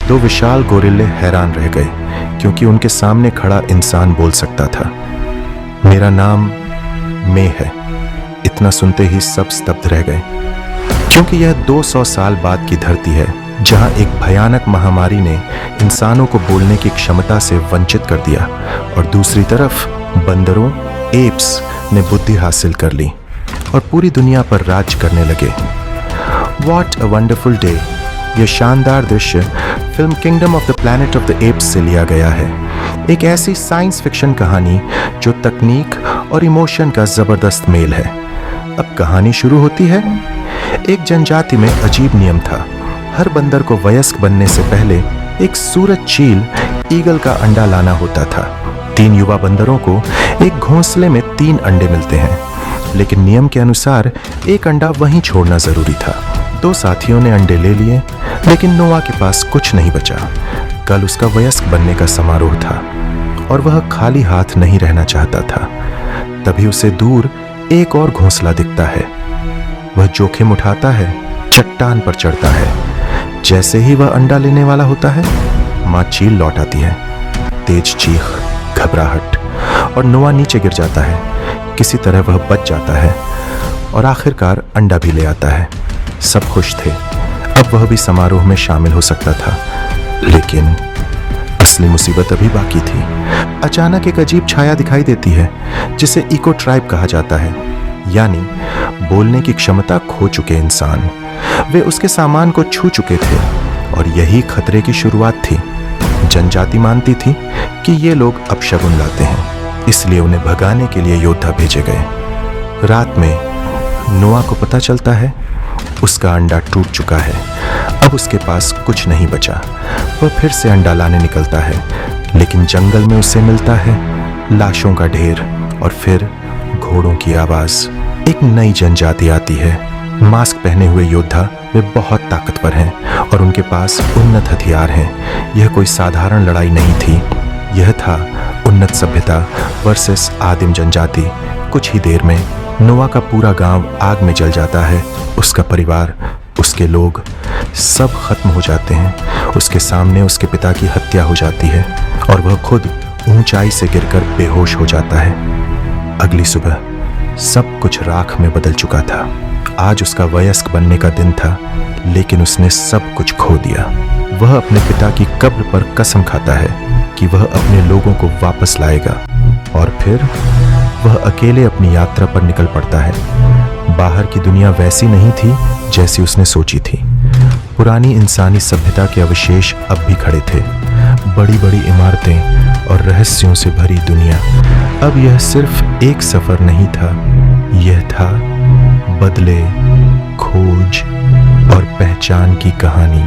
दो विशाल गोरिल्ले हैरान रह गए क्योंकि उनके सामने खड़ा इंसान बोल सकता था। मेरा नाम मे है। इतना सुनते ही सब स्तब्ध रह गए, क्योंकि यह 200 साल बाद की धरती है जहां एक भयानक महामारी ने इंसानों को बोलने की क्षमता से वंचित कर दिया और दूसरी तरफ बंदरों एप्स ने बुद्धि हासिल कर ली और पूरी दुनिया पर राज करने लगे। What a wonderful day. यह शानदार दृश्य film kingdom of the planet of the apps से लिया गया है। एक ऐसी साइंस फिक्शन कहानी जो तकनीक और इमोशन का जबरदस्त मेल है। अब कहानी शुरू होती है। एक जनजाति में अजीब नियम था। हर बंदर को वयस्क बनने से पहले एक सूरज चील ईगल का अंडा लाना होता था। 3 युवा बंदरों को एक घोंसले में 3 अंडे मिलते हैं, लेकिन नियम के अनुसार एक अंडा वहीं छोड़ना जरूरी था। 2 साथियों ने अंडे ले लिए, लेकिन नोआ के पास कुछ नहीं बचा। कल उसका वयस्क बनने का समारोह था और वह खाली हाथ नहीं रहना चाहता था। तभी उसे दूर एक और घोंसला दिखता है। वह जोखिम उठाता है, चट्टान पर चढ़ता है। जैसे ही वह अंडा लेने वाला होता है, मां चील लौट आती है। तेज चीख, घबराहट और नोआ नीचे गिर जाता है। किसी तरह वह बच जाता है और आखिरकार अंडा भी ले आता है। सब खुश थे। अब वह भी समारोह में शामिल हो सकता था, लेकिन असली मुसीबत अभी बाकी थी। अचानक एक अजीब छाया दिखाई देती है जिसे इको ट्राइब कहा जाता है, यानी बोलने की क्षमता खो चुके इंसान। वे उसके सामान को छू चुके थे और यही खतरे की शुरुआत थी। जनजाति मानती थी कि ये लोग अपशगुन लाते हैं, इसलिए उन्हें भगाने के लिए योद्धा भेजे गए। रात में नोआ को पता चलता है उसका अंडा टूट चुका है। अब उसके पास कुछ नहीं बचा। वह फिर से अंडा लाने निकलता है, लेकिन जंगल में उसे मिलता है लाशों का ढेर और फिर घोड़ों की आवाज। एक नई जनजाति आती है। मास्क पहने हुए योद्धा। वे बहुत ताकतवर हैं और उनके पास उन्नत हथियार हैं। यह कोई साधारण लड़ाई नहीं थी, यह था उन्नत सभ्यता वर्सेस आदिम जनजाति। कुछ ही देर में नोआ का पूरा गांव आग में जल जाता है। उसका परिवार, उसके लोग सब खत्म हो जाते हैं। उसके सामने उसके पिता की हत्या हो जाती है और वह खुद ऊंचाई से गिरकर बेहोश हो जाता है। अगली सुबह सब कुछ राख में बदल चुका था। आज उसका वयस्क बनने का दिन था, लेकिन उसने सब कुछ खो दिया। वह अपने पिता की कब्र पर कसम खाता है कि वह अपने लोगों को वापस लाएगा और फिर वह अकेले अपनी यात्रा पर निकल पड़ता है। बाहर की दुनिया वैसी नहीं थी जैसी उसने सोची थी। पुरानी इंसानी सभ्यता के अवशेष अब भी खड़े थे। बड़ी बड़ी इमारतें और रहस्यों से भरी दुनिया। अब यह सिर्फ एक सफर नहीं था, यह था बदले, खोज और पहचान की कहानी।